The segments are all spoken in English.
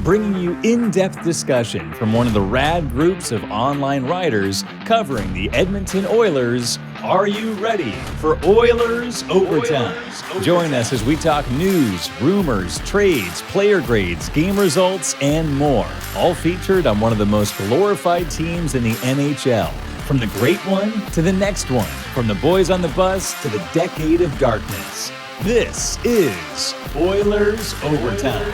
bringing you in-depth discussion from one of the rad groups of online writers covering the Edmonton Oilers. Are you ready for Oilers Overtime? Join us as we talk news, rumors, trades, player grades, game results, and more. All featured on one of the most glorified teams in the NHL. From the great one to the next one. From the boys on the bus to the decade of darkness. This is Oilers Overtime.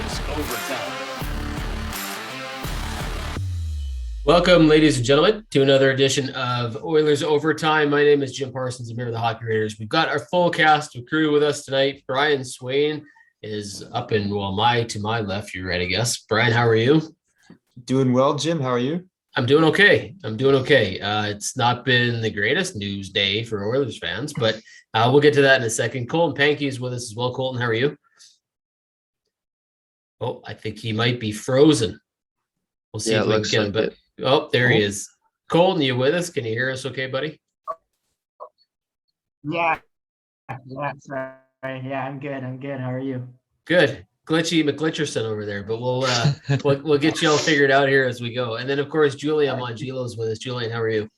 Welcome, ladies and gentlemen, to another edition of Oilers Overtime. My name is Jim Parsons. I'm here with the Hockey Raiders. We've got our full cast of crew with us tonight. Brian Swane is up in, to my left. You're right, I guess. Brian, how are you? Doing well, Jim. How are you? I'm doing okay. It's not been the greatest news day for Oilers fans, but we'll get to that in a second. Colton Pankiw is with us as well. Colton, how are you? Oh, I think he might be frozen. We'll see if we can get him. But there he is. Colton, you with us? Can you hear us okay, buddy? Yeah, sorry. Yeah, I'm good. How are you? Good. Glitchy McGlitcherson over there, but we'll get you all figured out here as we go. And then, of course, Julian Mongillo is with us. Julian, how are you?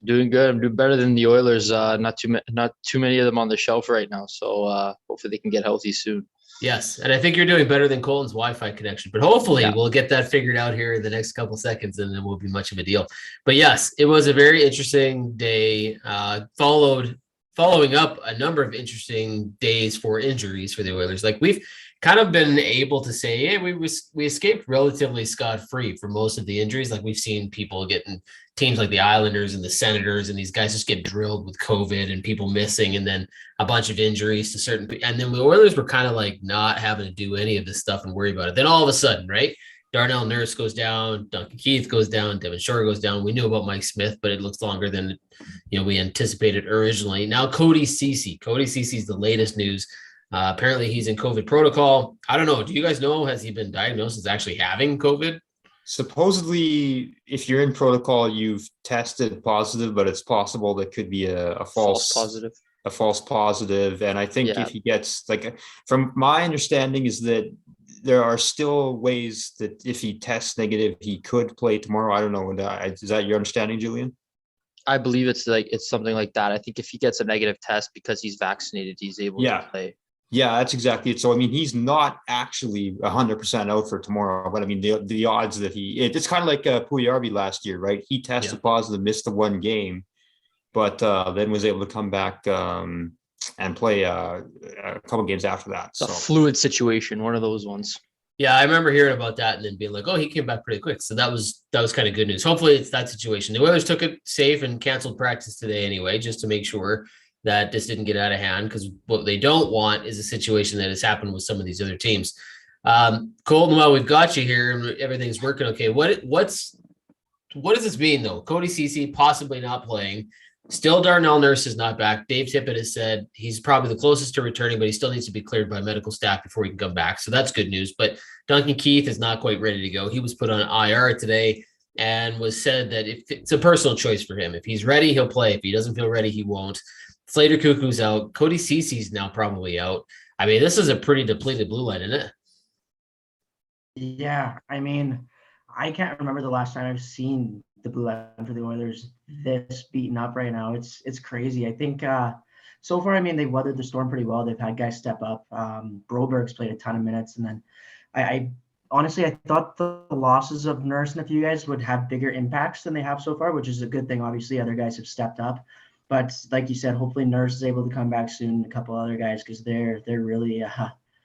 Doing good. I'm doing better than the Oilers. Not too many of them on the shelf right now, so hopefully they can get healthy soon. Yes, and I think you're doing better than Colton's Wi-Fi connection, but hopefully we'll get that figured out here in the next couple seconds, and then won't be much of a deal. But yes, it was a very interesting day, following up a number of interesting days for injuries for the Oilers. Like, we've kind of been able to say, hey, we escaped relatively scot-free for most of the injuries. Like, we've seen people getting teams like the Islanders and the Senators, and these guys just get drilled with COVID and people missing, and then a bunch of injuries to certain people. And then the Oilers were kind of like not having to do any of this stuff and worry about it. Then all of a sudden, right? Darnell Nurse goes down, Duncan Keith goes down, Devin Shore goes down. We knew about Mike Smith, but it looks longer than we anticipated originally. Now Cody Ceci. Cody Ceci is the latest news. Apparently he's in COVID protocol. I don't know. Do you guys know, has he been diagnosed as actually having COVID? Supposedly, if you're in protocol, you've tested positive, but it's possible that could be a false positive. And I think if he gets, from my understanding is that there are still ways that if he tests negative, he could play tomorrow. I don't know. Is that your understanding, Julian? I believe it's something like that. I think if he gets a negative test because he's vaccinated, he's able to play. Yeah, that's exactly it. So, I mean, he's not actually 100% out for tomorrow, but I mean, the odds that it's kind of like Puljujarvi last year, right? He tested positive, missed the one game, but then was able to come back and play a couple games after that. It's a fluid situation, one of those ones. Yeah, I remember hearing about that and then being like, oh, he came back pretty quick. So that was kind of good news. Hopefully it's that situation. The Oilers took it safe and canceled practice today anyway, just to make sure that this didn't get out of hand, because what they don't want is a situation that has happened with some of these other teams. Colton, while we've got you here and everything's working okay, what does this mean, though? Cody Ceci possibly not playing. Still, Darnell Nurse is not back. Dave Tippett has said he's probably the closest to returning, but he still needs to be cleared by medical staff before he can come back. So that's good news. But Duncan Keith is not quite ready to go. He was put on IR today and was said that if it's a personal choice for him. If he's ready, he'll play. If he doesn't feel ready, he won't. Slater Cuckoo's out. Cody Ceci's now probably out. I mean, this is a pretty depleted blue line, isn't it? Yeah, I mean, I can't remember the last time I've seen the blue line for the Oilers this beaten up right now. It's crazy. I think so far, I mean, they've weathered the storm pretty well. They've had guys step up. Broberg's played a ton of minutes, and then I honestly, I thought the losses of Nurse and a few guys would have bigger impacts than they have so far, which is a good thing. Obviously, other guys have stepped up. But like you said, hopefully Nurse is able to come back soon. A couple other guys, because they're really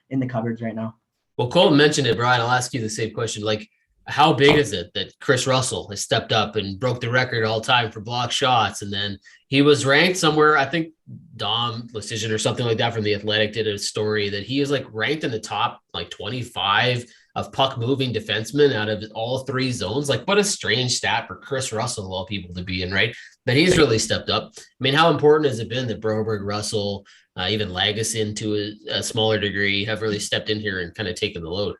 in the cupboards right now. Well, Colton mentioned it, Brian. I'll ask you the same question. Like, how big is it that Chris Russell has stepped up and broke the record all time for block shots? And then he was ranked somewhere, I think Dom Decision or something like that from The Athletic did a story that he is ranked in the top 25 of puck moving defensemen out of all three zones. Like, what a strange stat for Chris Russell of all people to be in, right? But he's really stepped up. I mean, how important has it been that Broberg, Russell, even Lagesson to a smaller degree have really stepped in here and kind of taken the load?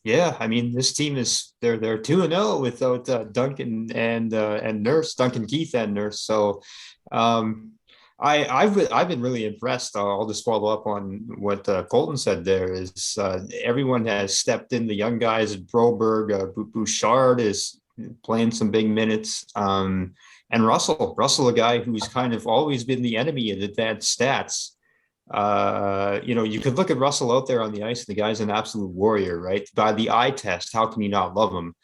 Yeah, I mean, this team they're 2-0 without Duncan and Nurse, Duncan Keith and Nurse. So I I've been really impressed. I'll just follow up on what Colton said. There is everyone has stepped in. The young guys, Broberg, Bouchard is playing some big minutes, and Russell, a guy who's kind of always been the enemy in advanced stats. You could look at Russell out there on the ice, and the guy's an absolute warrior, right? By the eye test, how can you not love him?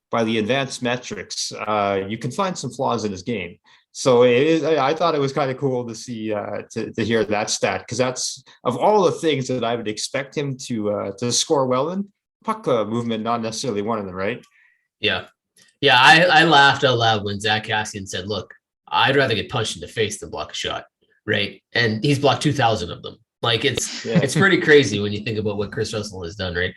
By the advanced metrics, you can find some flaws in his game. So I thought it was kind of cool to see to hear that stat, because that's, of all the things that I would expect him to score well in, puck movement not necessarily one of them, right? Yeah. I laughed out loud when Zach Cassian said, "Look, I'd rather get punched in the face than block a shot." Right, and he's blocked 2,000 of them. Like it's pretty crazy when you think about what Chris Russell has done, right?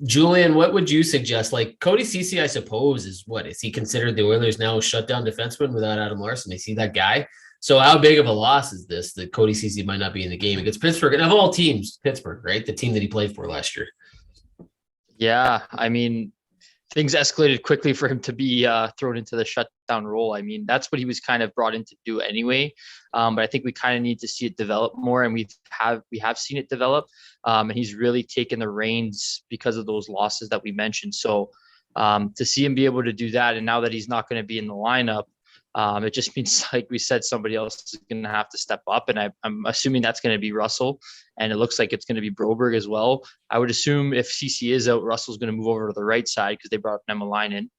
Julian, what would you suggest? Like Cody Ceci, I suppose, is he considered the Oilers now shutdown defenseman without Adam Larson? They see that guy. So how big of a loss is this that Cody Ceci might not be in the game against Pittsburgh? And of all teams, Pittsburgh, right? The team that he played for last year. Yeah, I mean, things escalated quickly for him to be thrown into the shutdown role. I mean, that's what he was kind of brought in to do anyway. But I think we kind of need to see it develop more, and we have seen it develop. And he's really taken the reins because of those losses that we mentioned. So to see him be able to do that, and now that he's not going to be in the lineup, it just means, like we said, somebody else is going to have to step up. And I'm assuming that's going to be Russell, and it looks like it's going to be Broberg as well. I would assume if CC is out, Russell's going to move over to the right side because they brought Emma Line in,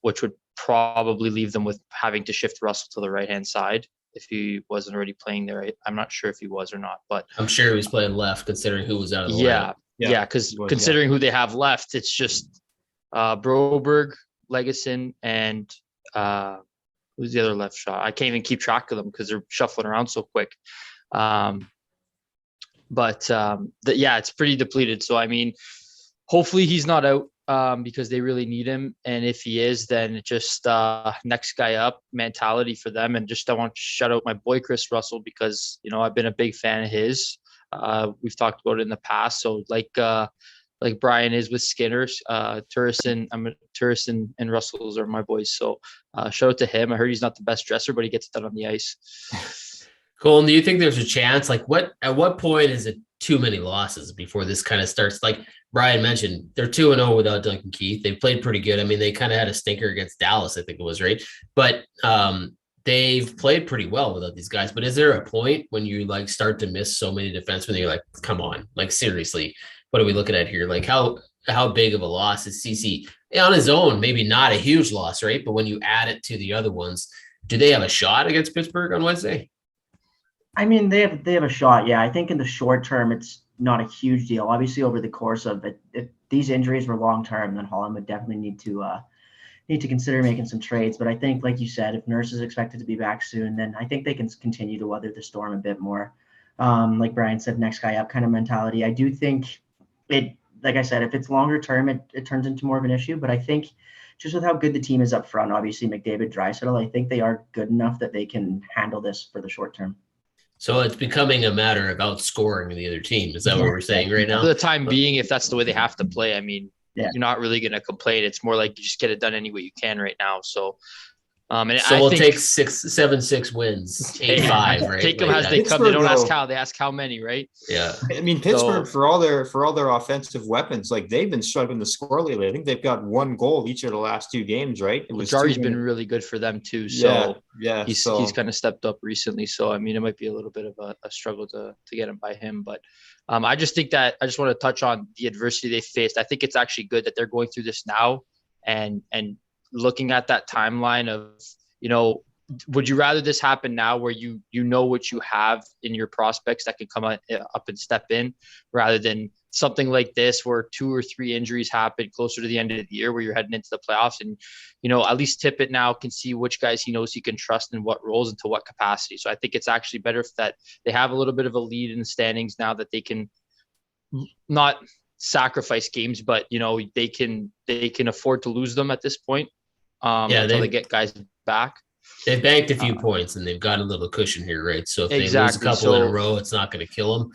which would probably leave them with having to shift Russell to the right-hand side if he wasn't already playing there. I'm not sure if he was or not, but I'm sure he was playing left considering who was out of the lineup. Yeah, because considering who they have left, it's just Broberg, Legason, and who's the other left shot? I can't even keep track of them because they're shuffling around so quick. It's pretty depleted. So, I mean, hopefully he's not out because they really need him. And if he is, then just next guy up mentality for them. And just I want to shout out my boy, Chris Russell, because, I've been a big fan of his. We've talked about it in the past. So like Brian is with Skinner, Turrison and Russell's are my boys. So shout out to him. I heard he's not the best dresser, but he gets it done on the ice. Colton, do you think there's a chance? Like at what point is it too many losses before this kind of starts? Like Brian mentioned, they're 2-0 without Duncan Keith. They've played pretty good. I mean, they kind of had a stinker against Dallas, I think it was, right? But they've played pretty well without these guys. But is there a point when you start to miss so many defensemen that you're like, come on, seriously, what are we looking at here? Like how big of a loss is CC on his own? Maybe not a huge loss, right? But when you add it to the other ones, do they have a shot against Pittsburgh on Wednesday? I mean, they have a shot. Yeah, I think in the short term, it's not a huge deal. Obviously, over the course of it, if these injuries were long term, then Holland would definitely need to consider making some trades. But I think, like you said, if Nurse is expected to be back soon, then I think they can continue to weather the storm a bit more. Like Brian said, next guy up kind of mentality. I do think it, like I said, if it's longer term, it turns into more of an issue. But I think just with how good the team is up front, obviously McDavid, Draisaitl, I think they are good enough that they can handle this for the short term. So it's becoming a matter of outscoring the other team. Is that what we're saying right now? For the time being, if that's the way they have to play, I mean, you're not really going to complain. It's more like you just get it done any way you can right now. So, we'll take 7-6 wins, 8-5, right? Take them as they come. They don't ask how. They ask how many, right? Yeah. I mean, Pittsburgh, for all their offensive weapons, they've been struggling to score lately. I think they've got one goal each of the last two games, right? Jari's been really good for them too. So he's kind of stepped up recently. So I mean, it might be a little bit of a struggle to get him by him, but I just think that I just want to touch on the adversity they faced. I think it's actually good that they're going through this now and looking at that timeline of, would you rather this happen now where you know what you have in your prospects that can come up and step in, rather than something like this where 2 or 3 injuries happen closer to the end of the year where you're heading into the playoffs, and at least Tippett now can see which guys he knows he can trust in what roles and to what capacity. So I think it's actually better that they have a little bit of a lead in the standings now, that they can not sacrifice games, but they can afford to lose them at this point. Until they get guys back. They've banked a few points and they've got a little cushion here, right? So if they lose a couple in a row, it's not going to kill them.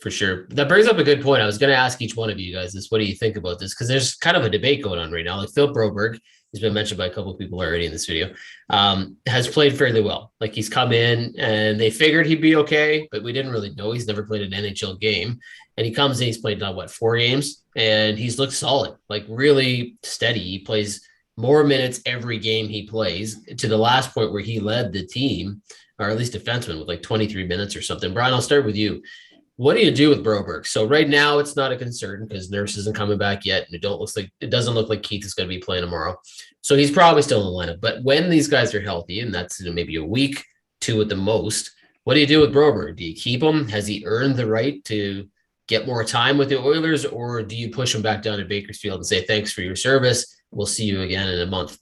For sure. That brings up a good point. I was going to ask each one of you guys this. What do you think about this? Because there's kind of a debate going on right now. Like Philip Broberg, who's been mentioned by a couple of people already in this video, has played fairly well. Like he's come in and they figured he'd be okay, but we didn't really know. He's never played an NHL game. And he comes in, he's played now, 4 games? And he's looked solid, like really steady. He plays more minutes every game he plays, to the last point where he led the team, or at least defenseman, with like 23 minutes or something. Brian, I'll start with you. What do you do with Broberg? So right now it's not a concern because Nurse isn't coming back yet. And it doesn't look like Keith is going to be playing tomorrow. So he's probably still in the lineup. But when these guys are healthy, and that's maybe a week, 2 at the most, what do you do with Broberg? Do you keep him? Has he earned the right to get more time with the Oilers? Or do you push him back down to Bakersfield and say, thanks for your service, we'll see you again in a month?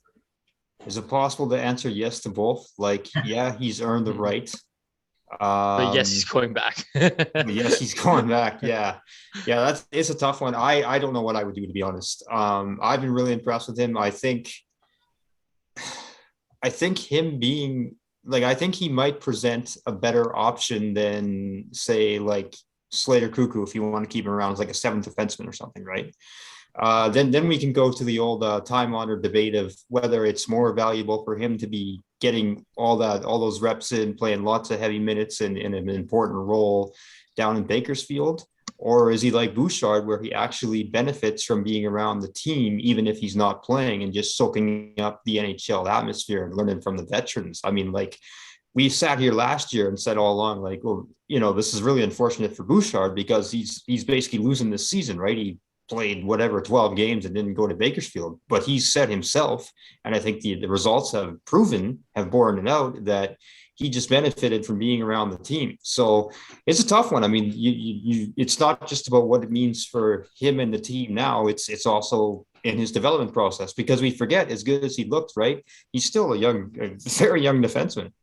Is it possible to answer yes to both? Like, yeah, he's earned the right. But yes, he's going back. Yes, he's going back. Yeah. It's a tough one. I don't know what I would do, to be honest. I've been really impressed with him. I think him being like, I think he might present a better option than, say, like Slater Cuckoo, if you want to keep him around as like a 7th defenseman or something, right? Then we can go to the old time-honored debate of whether it's more valuable for him to be getting all those reps in, playing lots of heavy minutes in an important role down in Bakersfield, or is he like Bouchard, where he actually benefits from being around the team, even if he's not playing, and just soaking up the NHL atmosphere and learning from the veterans? I mean, like, we sat here last year and said all along, like, well, this is really unfortunate for Bouchard because he's basically losing this season, right? He played 12 games and didn't go to Bakersfield, but he said himself, and I think the results have borne it out, that he just benefited from being around the team. So it's a tough one. I mean, it's not just about what it means for him and the team now. It's also in his development process, because we forget, as good as he looked, right, he's still a very young defenseman.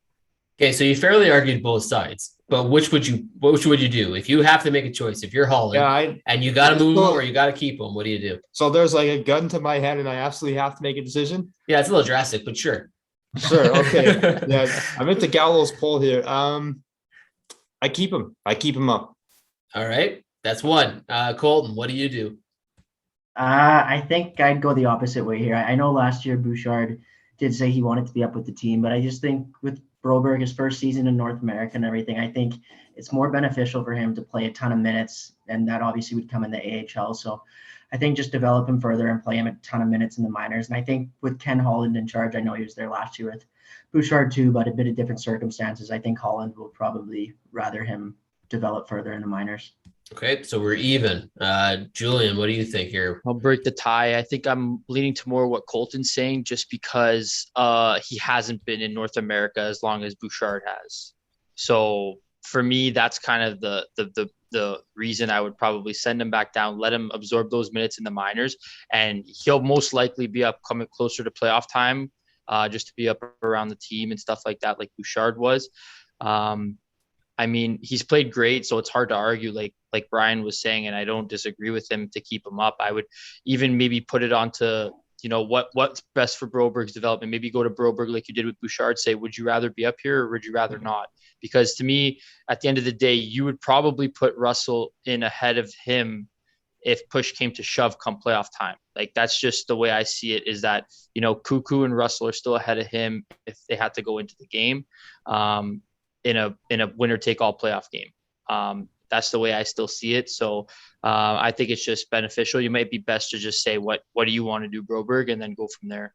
Okay, so you fairly argued both sides, but what would you do if you have to make a choice? If you're Holland and you got to move him or you got to keep him, what do you do? So there's like a gun to my head and I absolutely have to make a decision. Yeah, it's a little drastic, but sure. Okay. Yeah, I'm at the gallows pole here. I keep him up. All right, that's one. Colton, what do you do? I think I'd go the opposite way here. I know last year Bouchard did say he wanted to be up with the team, but I just think with Broberg, his first season in North America and everything, I think it's more beneficial for him to play a ton of minutes, and that obviously would come in the AHL. So I think just develop him further and play him a ton of minutes in the minors. And I think with Ken Holland in charge, I know he was there last year with Bouchard too, but a bit of different circumstances. I think Holland will probably rather him develop further in the minors. Okay, so we're even. Julian, what do you think here? I'll break the tie. I think I'm leaning to more what Colton's saying, just because he hasn't been in North America as long as Bouchard has. So for me, that's kind of the reason I would probably send him back down, let him absorb those minutes in the minors, and he'll most likely be up coming closer to playoff time, just to be up around the team and stuff like that, like Bouchard was. I mean, he's played great, so it's hard to argue, like Brian was saying, and I don't disagree with him to keep him up. I would even maybe put it onto, what's best for Broberg's development. Maybe go to Broberg like you did with Bouchard, say, would you rather be up here or would you rather not? Because to me, at the end of the day, you would probably put Russell in ahead of him if push came to shove come playoff time. Like, that's just the way I see it, is that, Cuckoo and Russell are still ahead of him if they had to go into the game. In a winner take all playoff game. That's the way I still see it. So I think it's just beneficial. You might be best to just say, what do you want to do, Broberg, and then go from there.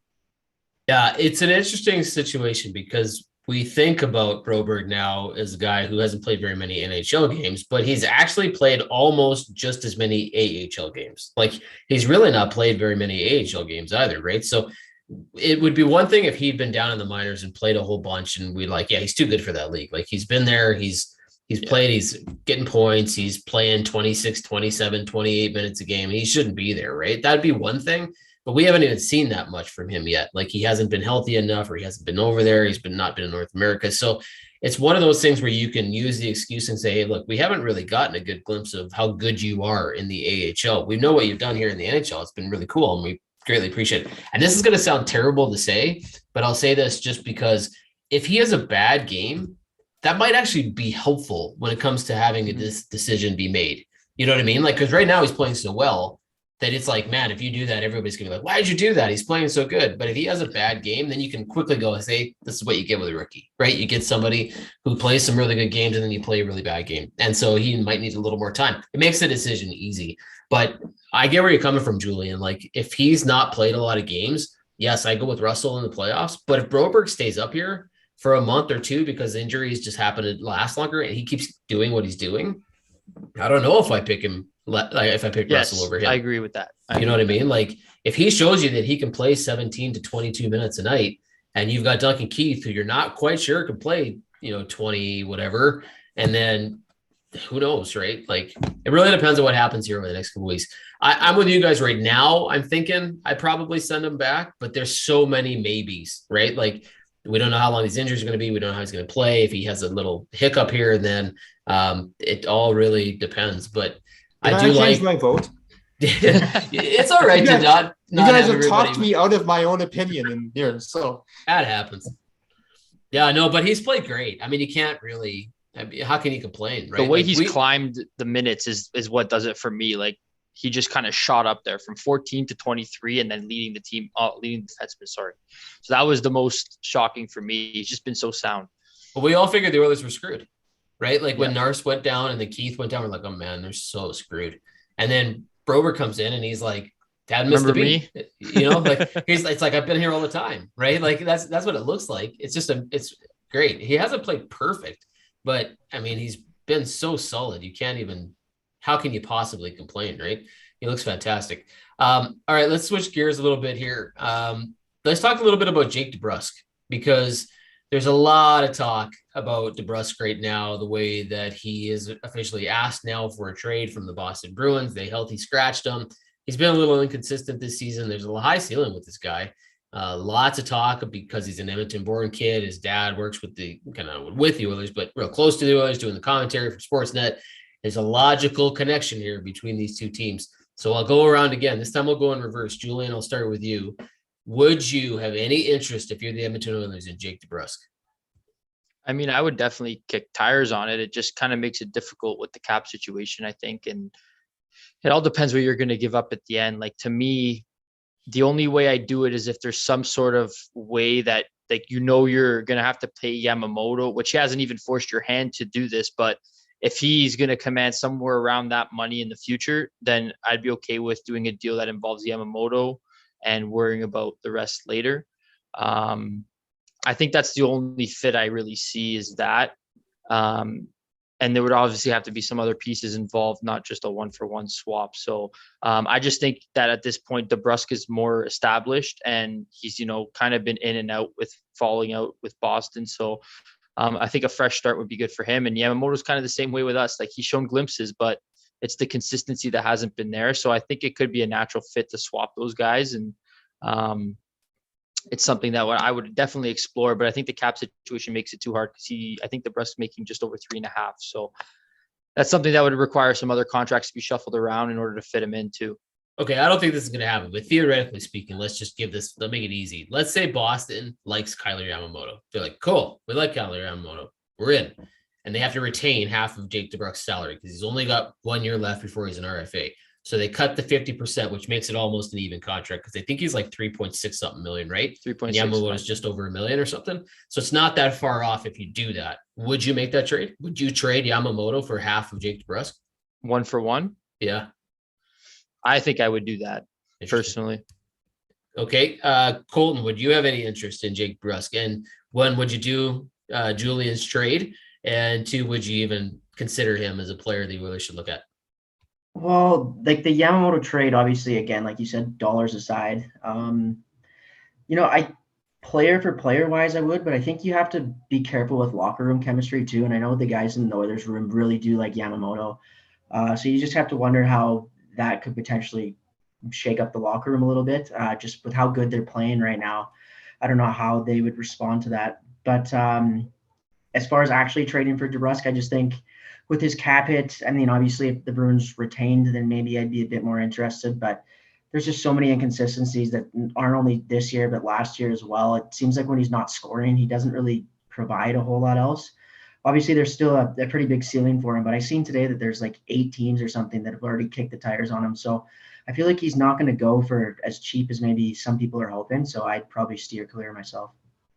Yeah, it's an interesting situation because we think about Broberg now as a guy who hasn't played very many NHL games, but he's actually played almost just as many AHL games. Like, he's really not played very many AHL games either, right? So it would be one thing if he'd been down in the minors and played a whole bunch and we'd like, yeah, he's too good for that league. Like, he's been there, he's played, he's getting points, he's playing 26, 27, 28 minutes a game, and he shouldn't be there, right? That'd be one thing, but we haven't even seen that much from him yet. Like, he hasn't been healthy enough, or he hasn't been over there. He's not been in North America. So it's one of those things where you can use the excuse and say, hey, look, we haven't really gotten a good glimpse of how good you are in the AHL. We know what you've done here in the NHL. It's been really cool, and we greatly appreciate it. And this is going to sound terrible to say, but I'll say this just because if he has a bad game, that might actually be helpful when it comes to having this decision be made. You know what I mean? Like, because right now he's playing so well that it's like, man, if you do that, everybody's gonna be like, why did you do that? He's playing so good. But if he has a bad game, then you can quickly go and say, this is what you get with a rookie, right? You get somebody who plays some really good games and then you play a really bad game. And so he might need a little more time. It makes the decision easy. But I get where you're coming from, Julian. Like, if he's not played a lot of games, yes, I go with Russell in the playoffs. But if Broberg stays up here for a month or two because injuries just happen to last longer and he keeps doing what he's doing, I don't know if I pick him. Like, if I pick Russell over him. I agree with that. You know what I mean? Like, if he shows you that he can play 17 to 22 minutes a night, and you've got Duncan Keith, who you're not quite sure can play, 20 whatever, and then who knows, right? Like, it really depends on what happens here over the next couple weeks. I'm with you guys right now. I'm thinking I probably send him back, but there's so many maybes, right? Like, we don't know how long these injuries are going to be. We don't know how he's going to play. If he has a little hiccup here and then, it all really depends. But I do like my vote. It's all right to not. You guys have talked me out of my own opinion in here, so that happens. Yeah, no, but he's played great. I mean, you can't really. I mean, how can you complain, right? The way he's climbed the minutes is what does it for me. Like, he just kind of shot up there from 14 to 23, and then leading the team, leading the defenseman. Sorry, so that was the most shocking for me. He's just been so sound. Well, we all figured the Oilers were screwed, right? Like, when Nurse went down and then Keith went down, we're like, oh man, they're so screwed. And then Broberg comes in and he's like, Dad missed the beat. Like, it's like, I've been here all the time, right? Like, that's what it looks like. It's just it's great. He hasn't played perfect, but I mean, he's been so solid. How can you possibly complain, right? He looks fantastic. All right, let's switch gears a little bit here. Let's talk a little bit about Jake DeBrusk, because there's a lot of talk about DeBrusk right now, the way that he is officially asked now for a trade from the Boston Bruins. They healthy scratched him. He's been a little inconsistent this season. There's a high ceiling with this guy. Lots of talk because he's an Edmonton-born kid. His dad works with the Oilers, but real close to the Oilers, doing the commentary for Sportsnet. There's a logical connection here between these two teams. So I'll go around again. This time we'll go in reverse. Julian, I'll start with you. Would you have any interest, if you're the Edmonton Oilers, in Jake DeBrusk? I mean, I would definitely kick tires on it. It just kind of makes it difficult with the cap situation, I think. And it all depends what you're going to give up at the end. Like, to me, the only way I do it is if there's some sort of way that, like, you're going to have to pay Yamamoto, which he hasn't even forced your hand to do this. But if he's going to command somewhere around that money in the future, then I'd be okay with doing a deal that involves Yamamoto and worrying about the rest later. I think that's the only fit I really see is that. And there would obviously have to be some other pieces involved, not just a 1-for-1 swap. So I just think that at this point, DeBrusk is more established, and he's, kind of been in and out with falling out with Boston. So I think a fresh start would be good for him. And Yamamoto's kind of the same way with us. Like, he's shown glimpses, but it's the consistency that hasn't been there. So I think it could be a natural fit to swap those guys. And it's something that I would definitely explore, but I think the cap situation makes it too hard because I think DeBrusk making just over 3.5. So that's something that would require some other contracts to be shuffled around in order to fit him in too. Okay, I don't think this is going to happen, but theoretically speaking, let's make it easy. Let's say Boston likes Kyler Yamamoto. They're like, cool, we like Kyler Yamamoto. We're in. And they have to retain half of Jake DeBrusk's salary because he's only got 1 year left before he's an RFA. So they cut the 50%, which makes it almost an even contract because I think he's like 3.6 something million, right? 3.6. Yamamoto is just over $1 million or something. So it's not that far off if you do that. Would you make that trade? Would you trade Yamamoto for half of Jake DeBrusk? 1-for-1? Yeah. I think I would do that personally. Okay. Colton, would you have any interest in Jake DeBrusk? And one, would you do Julian's trade? And two, would you even consider him as a player that you really should look at? Well, like the Yamamoto trade, obviously, again, like you said, dollars aside, I player for player wise, I would, but I think you have to be careful with locker room chemistry too. And I know the guys in the Oilers room really do like Yamamoto. So you just have to wonder how that could potentially shake up the locker room a little bit, just with how good they're playing right now. I don't know how they would respond to that. But as far as actually trading for DeBrusk, I just think with his cap hit, I mean, obviously if the Bruins retained, then maybe I'd be a bit more interested, but there's just so many inconsistencies that aren't only this year, but last year as well. It seems like when he's not scoring, he doesn't really provide a whole lot else. obviously there's still a pretty big ceiling for him, but I seen today that there's like 8 teams or something that have already kicked the tires on him. So I feel like he's not going to go for as cheap as maybe some people are hoping. So I'd probably steer clear myself.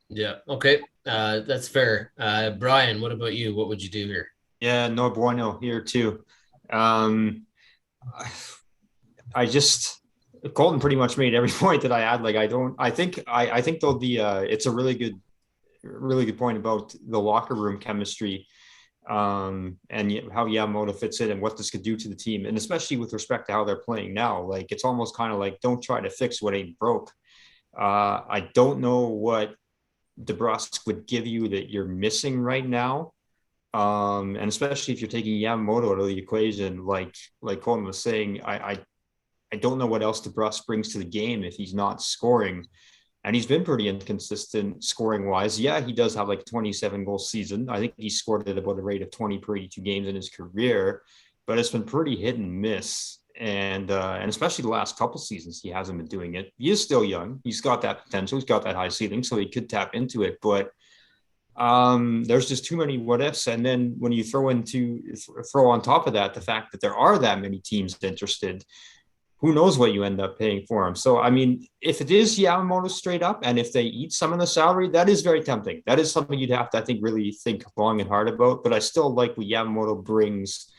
Yeah. Okay. That's fair. Brian, what about you? What would you do here? Yeah, no bueno here too. Colton pretty much made every point that I had. Like, I think though it's a really good point about the locker room chemistry, and how Yamamoto fits in and what this could do to the team. And especially with respect to how they're playing now, like, it's almost kind of like, don't try to fix what ain't broke. I don't know what DeBrusk would give you that you're missing right now. And especially if you're taking Yamamoto out of the equation, like Colton was saying, I don't know what else DeBrusk brings to the game if he's not scoring. And he's been pretty inconsistent scoring wise. Yeah, he does have like a 27 goal season. I think he scored at about a rate of 20 per 82 games in his career, but it's been pretty hit and miss. And especially the last couple seasons, he hasn't been doing it. He is still young. He's got that potential. He's got that high ceiling, so he could tap into it. But there's just too many what ifs. And then when you throw on top of that the fact that there are that many teams interested, who knows what you end up paying for him. So, I mean, if it is Yamamoto straight up, and if they eat some of the salary, that is very tempting. That is something you'd have to, I think, really think long and hard about. But I still like what Yamamoto brings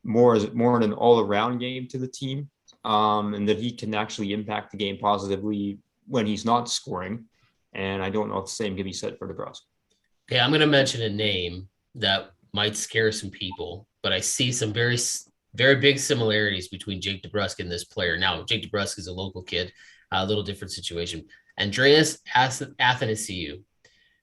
more an all-around game to the team, and that he can actually impact the game positively when he's not scoring. And I don't know if the same can be said for DeBrusk. Okay, I'm going to mention a name that might scare some people, but I see some very, very big similarities between Jake DeBrusk and this player. Now, Jake DeBrusk is a local kid, a little different situation. Andreas Athanasiou.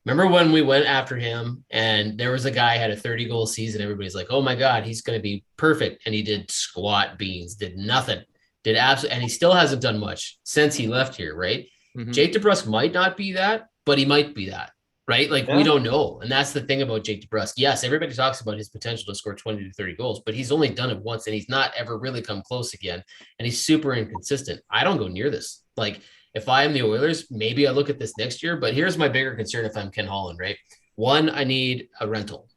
Remember when we went after him and there was a guy had a 30-goal season? Everybody's like, oh my God, he's going to be perfect. And he did squat beans, did nothing, and he still hasn't done much since he left here, right? Mm-hmm. Jake DeBrusk might not be that, but he might be that, right? Like, we don't know. And that's the thing about Jake DeBrusk. Yes, everybody talks about his potential to score 20 to 30 goals, but he's only done it once and he's not ever really come close again. And he's super inconsistent. I don't go near this. Like, if I am the Oilers, maybe I look at this next year, but here's my bigger concern if I'm Ken Holland, right? One, I need a rental.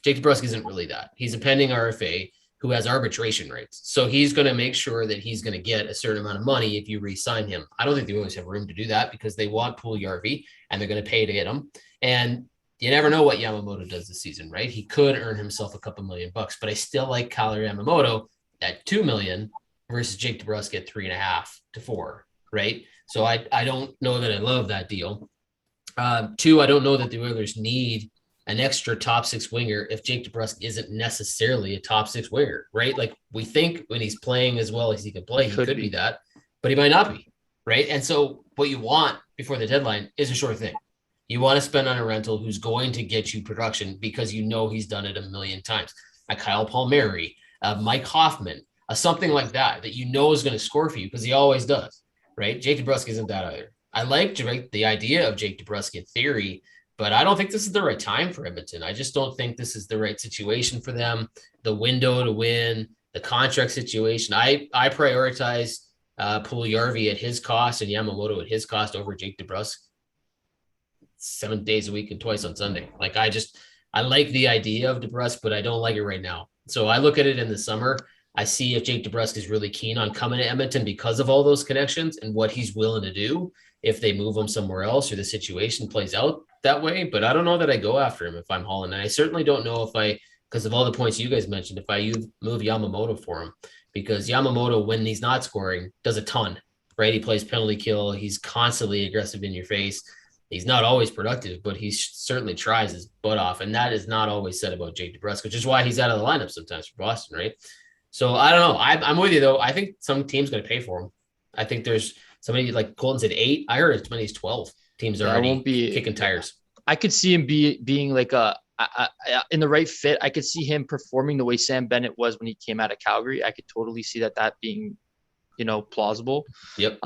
Jake DeBrusk isn't really that. He's a pending RFA who has arbitration rights. So he's going to make sure that he's going to get a certain amount of money if you re-sign him. I don't think the Oilers have room to do that because they want Puljujärvi and they're going to pay to get him. And you never know what Yamamoto does this season, right? He could earn himself a couple $1 million, but I still like Kyle Yamamoto at $2 million versus Jake DeBrusk at 3.5 to 4, right? So I don't know that I love that deal. Two, I don't know that the Oilers need an extra top 6 winger if Jake DeBrusk isn't necessarily a top 6 winger, right? Like, we think when he's playing as well as he can play, he could be that, but he might not be, right? And so what you want before the deadline is a sure thing. You want to spend on a rental who's going to get you production because you know he's done it a million times. A Kyle Palmieri, Mike Hoffman, something like that you know is going to score for you because he always does, right? Jake DeBrusk isn't that either. I like the idea of Jake DeBrusk in theory, but I don't think this is the right time for Edmonton. I just don't think this is the right situation for them. The window to win, the contract situation. I prioritize Puljujärvi at his cost and Yamamoto at his cost over Jake DeBrusk 7 days a week and twice on Sunday. Like, I like the idea of DeBrusk, but I don't like it right now. So I look at it in the summer. I see if Jake DeBrusk is really keen on coming to Edmonton because of all those connections and what he's willing to do if they move him somewhere else or the situation plays out that way. But I don't know that I go after him if I'm Holland. And I certainly don't know because of all the points you guys mentioned, if I move Yamamoto for him, because Yamamoto, when he's not scoring, does a ton, right? He plays penalty kill. He's constantly aggressive in your face. He's not always productive, but he certainly tries his butt off. And that is not always said about Jake DeBrusk, which is why he's out of the lineup sometimes for Boston, right? So I don't know. I'm with you, though. I think some team's going to pay for him. I think there's somebody, like Colton said, 8. I heard as many as 12 teams are already kicking tires. I could see him being like in the right fit. I could see him performing the way Sam Bennett was when he came out of Calgary. I could totally see that being, plausible. Yep.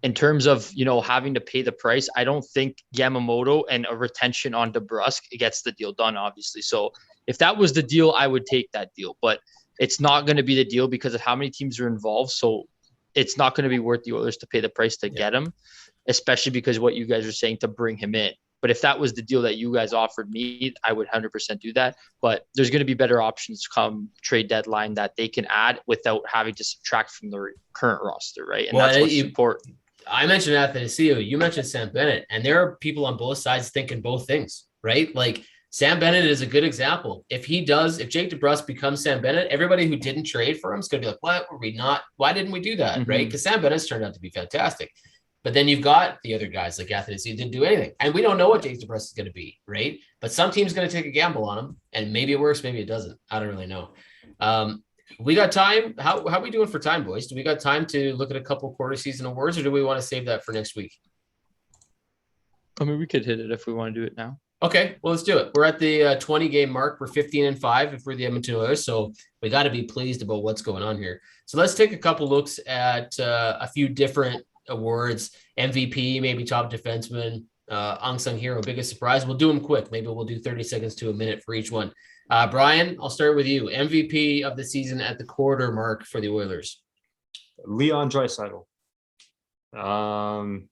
In terms of, having to pay the price, I don't think Yamamoto and a retention on DeBrusk gets the deal done, obviously. So if that was the deal, I would take that deal. But it's not going to be the deal because of how many teams are involved. So it's not going to be worth the Oilers to pay the price to get him, especially because what you guys are saying to bring him in. But if that was the deal that you guys offered me, I would 100% do that. But there's going to be better options come trade deadline that they can add without having to subtract from the current roster, right? And that's what's important. I mentioned Athanasiou, you mentioned Sam Bennett, and there are people on both sides thinking both things, right? Like Sam Bennett is a good example. If Jake DeBrusk becomes Sam Bennett, everybody who didn't trade for him is going to be like, what were we not? Why didn't we do that? Mm-hmm. Right? Because Sam Bennett's turned out to be fantastic. But then you've got the other guys like Athanasiou didn't do anything. And we don't know what Jake DeBrusk is going to be, right? But some team's going to take a gamble on him, and maybe it works, maybe it doesn't. I don't really know. We got time. How are we doing for time, boys? Do we got time to look at a couple quarter season awards, or do we want to save that for next week? I mean, we could hit it if we want to do it now. Okay, well, let's do it. We're at the 20 game mark. We're 15-5 if we're the Edmonton Oilers, so we got to be pleased about what's going on here. So let's take a couple looks at a few different awards. MVP, maybe top defenseman, unsung hero, biggest surprise. We'll do them quick. Maybe we'll do 30 seconds to a minute for each one. Brian, I'll start with you. MVP of the season at the quarter mark for the Oilers. Leon Draisaitl. Don't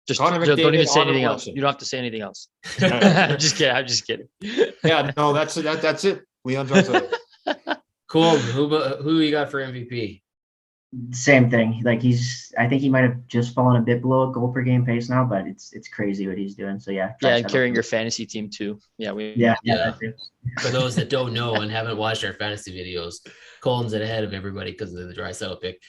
even say anything else. You don't have to say anything else. I'm just kidding. Yeah, no, that's it. Leon Draisaitl. Cool. Who you got for MVP? Same thing. Like I think he might have just fallen a bit below a goal per game pace now, but it's crazy what he's doing. So yeah. Yeah, and carrying your fantasy team too. Yeah. For those that don't know and haven't watched our fantasy videos, Colton's ahead of everybody because of the Draisaitl pick.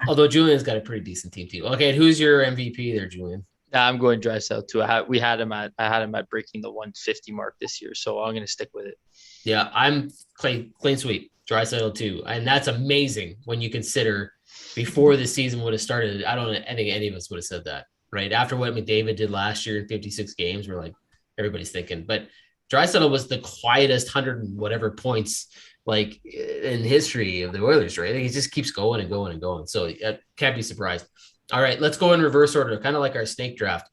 Although Julian's got a pretty decent team too. Okay, who's your MVP there, Julian? I'm going Draisaitl too. I had him at breaking the 150 mark this year, so I'm going to stick with it. Yeah, I'm clean sweep. Draisaitl too, and that's amazing when you consider before the season would have started. I think any of us would have said that, right? After what McDavid did last year in 56 games, we're like, everybody's thinking. But Draisaitl was the quietest 100 and whatever points like in history of the Oilers, right? He just keeps going and going and going. So can't be surprised. All right, let's go in reverse order, kind of like our snake draft.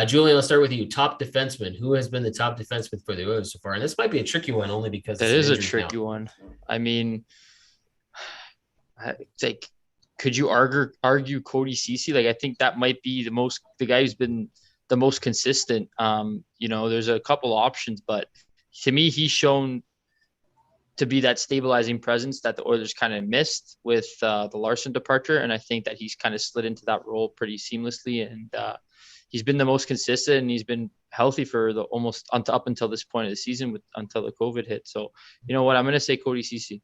Julian, let's start with you. Top defenseman. Who has been the top defenseman for the Oilers so far? And this might be a tricky one only because it is a tricky one. I mean, like, could you argue Cody Ceci? Like, I think that might be the guy who's been the most consistent. There's a couple options, but to me, he's shown to be that stabilizing presence that the Oilers kind of missed with the Larson departure. And I think that he's kind of slid into that role pretty seamlessly. And he's been the most consistent, and he's been healthy for almost up until this point of the season until the COVID hit. So, you know what? I'm going to say Cody Ceci.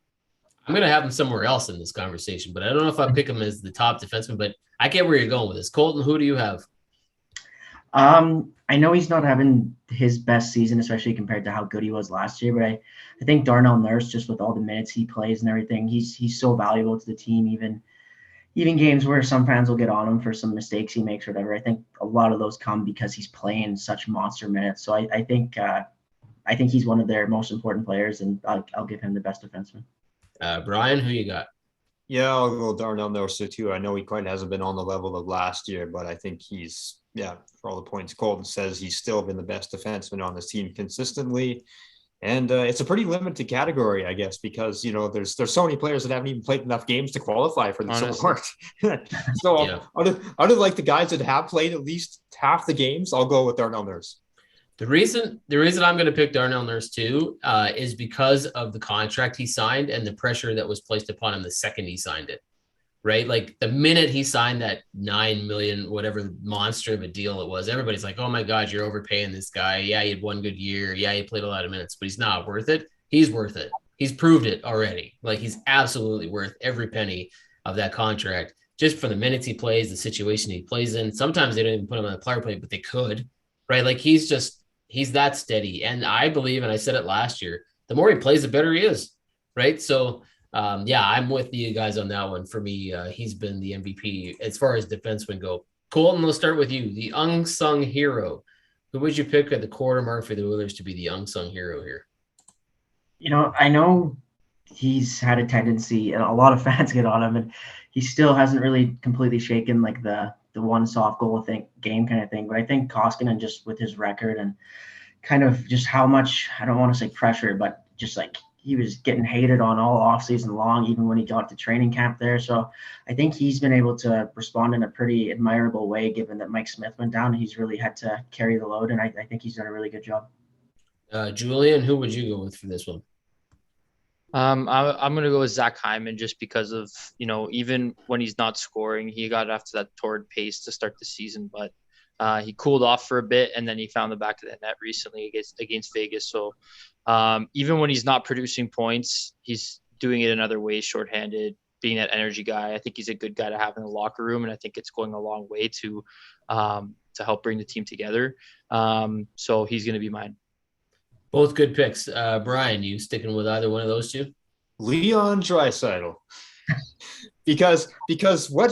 I'm going to have him somewhere else in this conversation, but I don't know if I pick him as the top defenseman, but I get where you're going with this. Colton, who do you have? I know he's not having his best season, especially compared to how good he was last year, but I think Darnell Nurse, just with all the minutes he plays and everything, he's so valuable to the team, even games where some fans will get on him for some mistakes he makes or whatever. I think a lot of those come because he's playing such monster minutes. So I think he's one of their most important players, and I'll give him the best defenseman. Brian, who you got? Yeah, I'll go Darnell Nurse too. I know he quite hasn't been on the level of last year, but I think he's, for all the points Colton says, he's still been the best defenseman on this team consistently. And it's a pretty limited category, I guess, because, there's so many players that haven't even played enough games to qualify for this award. So out of like the guys that have played at least half the games, I'll go with Darnell Nurse. The reason I'm going to pick Darnell Nurse too is because of the contract he signed and the pressure that was placed upon him the second he signed it, right? Like the minute he signed that $9 million, whatever monster of a deal it was, everybody's like, oh my God, you're overpaying this guy. Yeah, he had one good year. Yeah, he played a lot of minutes, but he's not worth it. He's worth it. He's proved it already. Like he's absolutely worth every penny of that contract just for the minutes he plays, the situation he plays in. Sometimes they don't even put him on the power play, but they could, right? Like he's that steady. And I believe, and I said it last year, the more he plays, the better he is. Right. So, I'm with you guys on that one. For me, he's been the MVP as far as defensemen go. Colton, let's start with you. The unsung hero. Who would you pick at the quarter mark for the Oilers to be the unsung hero here? I know he's had a tendency, and a lot of fans get on him, and he still hasn't really completely shaken like the one soft goal game kind of thing. But I think Koskinen, just with his record and kind of just how much, I don't want to say pressure, but just like he was getting hated on all off season long, even when he got to training camp there. So I think he's been able to respond in a pretty admirable way, given that Mike Smith went down. He's really had to carry the load, and I think he's done a really good job. Julian, who would you go with for this one? I'm going to go with Zach Hyman just because of, even when he's not scoring, he got after that torrid pace to start the season, but he cooled off for a bit and then he found the back of the net recently against Vegas. So even when he's not producing points, he's doing it in other ways, shorthanded, being that energy guy. I think he's a good guy to have in the locker room, and I think it's going a long way to help bring the team together. So he's going to be mine. Both good picks. Brian, you sticking with either one of those two? Leon Draisaitl. because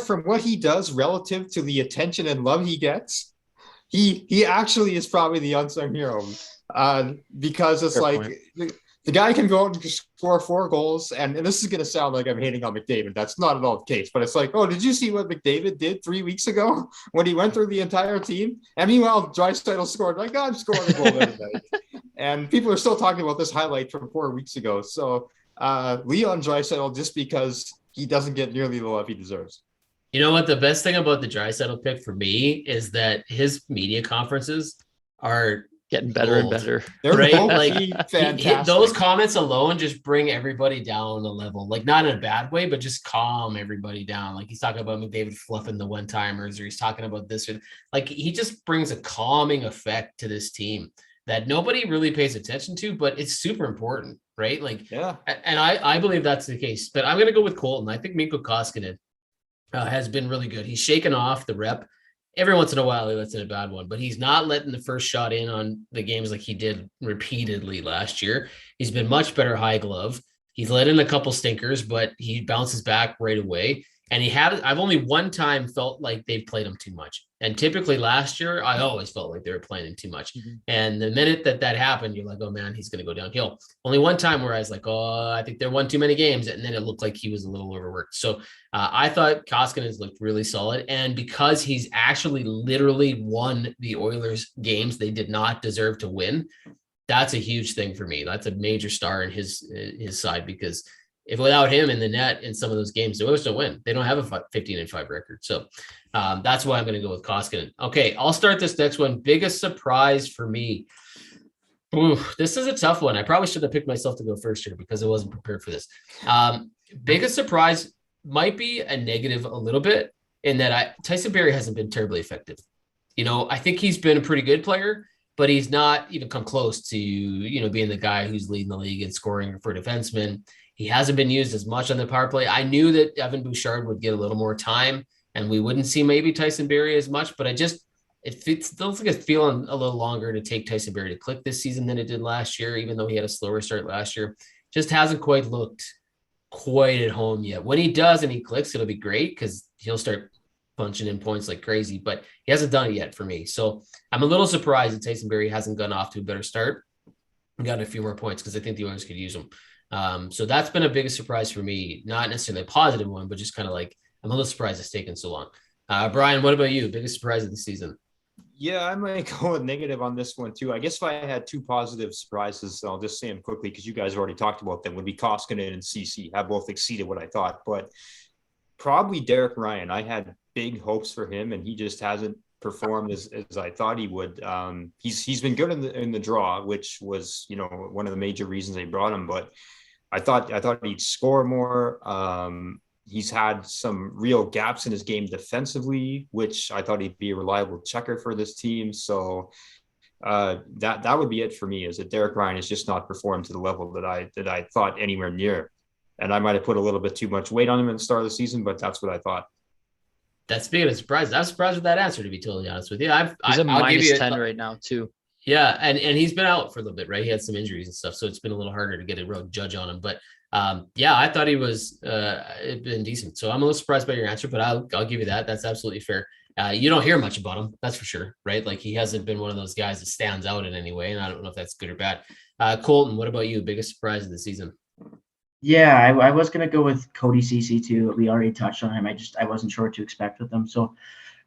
from what he does relative to the attention and love he gets, he actually is probably the unsung hero. Because it's fair like the guy can go out and score 4 goals, and this is going to sound like I'm hating on McDavid. That's not at all the case, but it's like, oh, did you see what McDavid did 3 weeks ago when he went through the entire team? And meanwhile, Draisaitl scored. Like, I'm scoring a goal every night. And people are still talking about this highlight from 4 weeks ago. So Leon Draisaitl, just because he doesn't get nearly the love he deserves. You know what? The best thing about the Draisaitl pick for me is that his media conferences are getting better and better. They're right? Like fantastic. Those comments alone just bring everybody down a level. Like, not in a bad way, but just calm everybody down. Like, he's talking about McDavid fluffing the one-timers, or he's talking about this. Like, he just brings a calming effect to this team that nobody really pays attention to, but it's super important, right? Like, yeah. And I believe that's the case. But I'm going to go with Colton. I think Mikko Koskinen has been really good. He's shaken off the rep. Every once in a while, he lets in a bad one, but he's not letting the first shot in on the games like he did repeatedly last year. He's been much better high glove. He's let in a couple stinkers, but he bounces back right away. And I've only one time felt like they've played him too much. And typically last year, I always felt like they were playing him too much. Mm-hmm. And the minute that happened, you're like, oh man, he's going to go downhill. Only one time where I was like, oh, I think they won too many games. And then it looked like he was a little overworked. So I thought Koskinen has looked really solid. And because he's actually literally won the Oilers games they did not deserve to win, that's a huge thing for me. That's a major star in his side, because if without him in the net in some of those games, the Oilers don't win. They don't have a 15-5 record. So that's why I'm going to go with Koskinen. Okay, I'll start this next one. Biggest surprise for me. Ooh, this is a tough one. I probably should have picked myself to go first here because I wasn't prepared for this. Biggest surprise might be a negative a little bit, in that Tyson Barrie hasn't been terribly effective. I think he's been a pretty good player, but he's not even come close to, being the guy who's leading the league in scoring for defensemen. He hasn't been used as much on the power play. I knew that Evan Bouchard would get a little more time and we wouldn't see maybe Tyson Barrie as much, but it feels like it's feeling a little longer to take Tyson Barrie to click this season than it did last year, even though he had a slower start last year. Just hasn't quite looked quite at home yet. When he does and he clicks, it'll be great because he'll start punching in points like crazy, but he hasn't done it yet for me. So I'm a little surprised that Tyson Barrie hasn't gone off to a better start and gotten a few more points, because I think the Oilers could use him. So that's been a biggest surprise for me, not necessarily a positive one, but just kind of like, I'm a little surprised it's taken so long. Brian, what about you? Biggest surprise of the season? Yeah, I might go with negative on this one too. I guess if I had 2 positive surprises, I'll just say them quickly because you guys have already talked about them, would be Koskinen and Ceci. Have both exceeded what I thought, but probably Derek Ryan. I had big hopes for him and he just hasn't performed as I thought he would. He's been good in the draw, which was, one of the major reasons they brought him, but I thought he'd score more. He's had some real gaps in his game defensively, which I thought he'd be a reliable checker for this team. So that would be it for me, is that Derek Ryan has just not performed to the level that I thought anywhere near. And I might have put a little bit too much weight on him at the start of the season, but that's what I thought. That's being a surprise. I'm surprised with that answer, to be totally honest with you. He's a minus 10 right now too. Yeah, and he's been out for a little bit, right? He had some injuries and stuff, so it's been a little harder to get a real judge on him. But I thought he was been decent. So I'm a little surprised by your answer, but I'll give you that. That's absolutely fair. You don't hear much about him, that's for sure, right? Like, he hasn't been one of those guys that stands out in any way, and I don't know if that's good or bad. Colton, what about you? Biggest surprise of the season? Yeah, I was going to go with Cody Ceci too. We already touched on him. I wasn't sure what to expect with him. So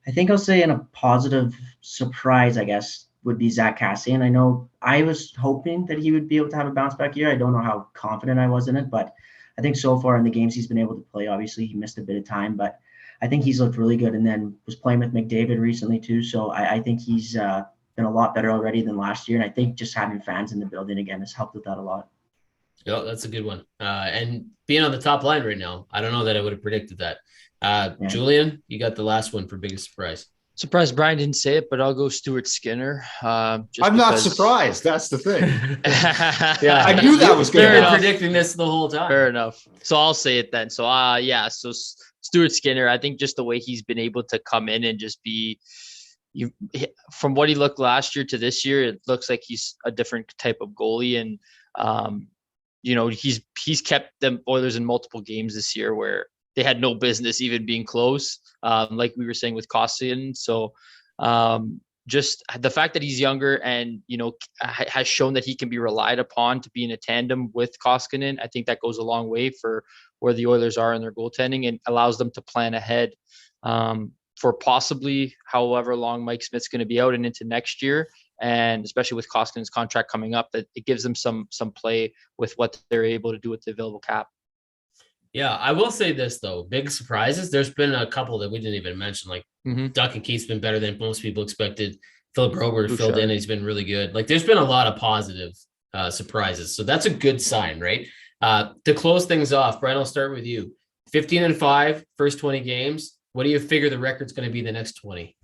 I think I'll say in a positive surprise, I guess, would be Zach Kassian. I know I was hoping that he would be able to have a bounce back year. I don't know how confident I was in it, but I think so far in the games he's been able to play, obviously he missed a bit of time, but I think he's looked really good, and then was playing with McDavid recently too. So I think he's been a lot better already than last year. And I think just having fans in the building again has helped with that a lot. Yeah, that's a good one. And being on the top line right now, I don't know that I would have predicted that. Julian, you got the last one for biggest surprise. Surprised Brian didn't say it, but I'll go Stuart Skinner. I'm not surprised. That's the thing. Yeah, I knew that was going to be predicting this the whole time. Fair enough. So I'll say it then. So so Stuart Skinner, I think just the way he's been able to come in and just be, from what he looked last year to this year, it looks like he's a different type of goalie. And he's kept the Oilers in multiple games this year where they had no business even being close, like we were saying with Kostian. So just the fact that he's younger and, has shown that he can be relied upon to be in a tandem with Koskinen, I think that goes a long way for where the Oilers are in their goaltending and allows them to plan ahead for possibly however long Mike Smith's going to be out and into next year. And especially with Koskinen's contract coming up, that it gives them some play with what they're able to do with the available cap. Yeah, I will say this though, big surprises. There's been a couple that we didn't even mention, like Duncan Keith's been better than most people expected. Philip Broberg filled in, he's been really good. Like there's been a lot of positive surprises. So that's a good sign, right? To close things off, Brian, I'll start with you. 15-5, first 20 games. What do you figure the record's going to be the next 20?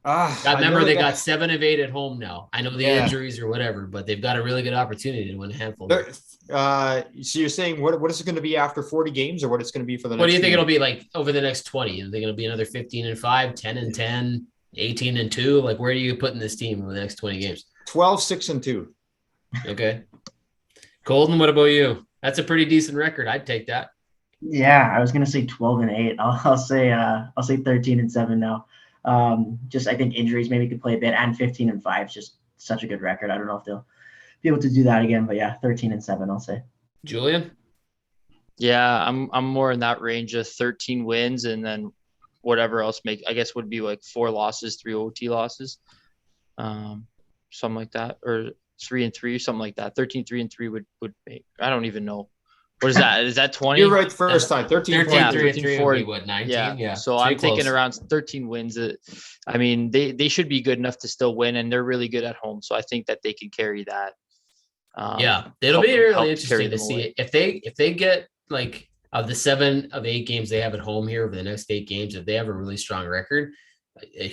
Remember, they got 7 of 8 at home now. I know the injuries or whatever, but they've got a really good opportunity to win a handful. So you're saying what is it going to be after 40 games, or what it's going to be for the next? What do you think it'll be like over the next 20? Are they going to be another 15-5, 10-10, 18-2? Like, where are you putting this team over the next 20 games? 12-6-2. Okay. Colton, what about you? That's a pretty decent record. I'd take that. Yeah, I was going to say 12-8. I'll say 13-7 now. Just I think injuries maybe could play a bit, and 15-5 is just such a good record. I don't know if they'll be able to do that again, but yeah, 13-7, I'll say. Julian? Yeah, I'm more in that range of 13 wins, and then whatever else I guess would be like 4 losses, 3 OT losses, something like that, or 3-3, something like that. 13-3-3 would make, I don't even know. What is that? Is that 20? You're right the first time. 13-3 would be what, 19? Yeah. So I'm thinking around 13 wins. I mean, they should be good enough to still win, and they're really good at home. So I think that they can carry that. It'll be really interesting to see if they get like of the 7 of 8 games they have at home here over the next 8 games. If they have a really strong record,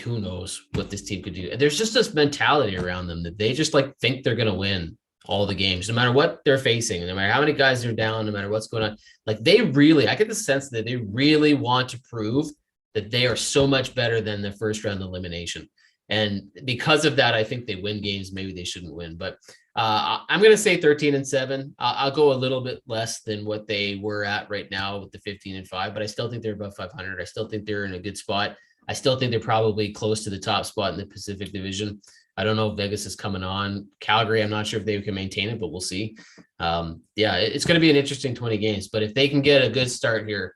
who knows what this team could do. There's just this mentality around them that they just like think they're going to win all the games, no matter what they're facing, no matter how many guys are down, no matter what's going on. Like I get the sense that they really want to prove that they are so much better than the first round elimination. And because of that, I think they win games maybe they shouldn't win. But I'm going to say 13-7. I'll go a little bit less than what they were at right now with the 15-5, but I still think they're above 500. I still think they're in a good spot. I still think they're probably close to the top spot in the Pacific Division. I don't know if Vegas is coming on. Calgary, I'm not sure if they can maintain it, but we'll see. It's going to be an interesting 20 games. But if they can get a good start here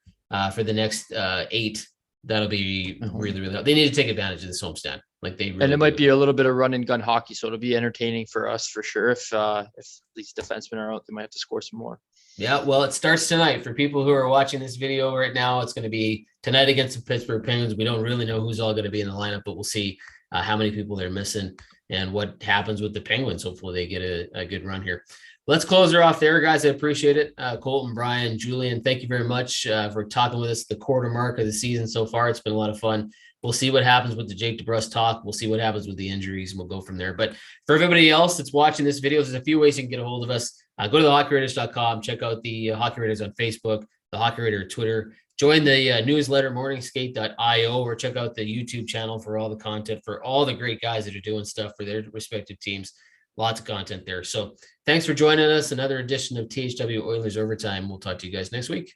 for the next 8, that'll be really, really hard. They need to take advantage of this homestand. Like they really and it might be a little bit of run and gun hockey, so it'll be entertaining for us for sure. If these defensemen are out, they might have to score some more. Yeah, well, it starts tonight. For people who are watching this video right now, it's going to be tonight against the Pittsburgh Penguins. We don't really know who's all going to be in the lineup, but we'll see how many people they're missing and what happens with the Penguins. Hopefully they get a good run here. Let's close her off there, guys. I appreciate it. Colton, Brian, Julian, thank you very much for talking with us. The quarter mark of the season so far. It's been a lot of fun. We'll see what happens with the Jake DeBrusk talk. We'll see what happens with the injuries, and we'll go from there. But for everybody else that's watching this video, there's a few ways you can get a hold of us. Go to thehockeyraiders.com. Check out the Hockey Raiders on Facebook, the Hockey Raider Twitter. Join the newsletter, morningskate.io, or check out the YouTube channel for all the content for all the great guys that are doing stuff for their respective teams. Lots of content there. So thanks for joining us. Another edition of THW Oilers Overtime. We'll talk to you guys next week.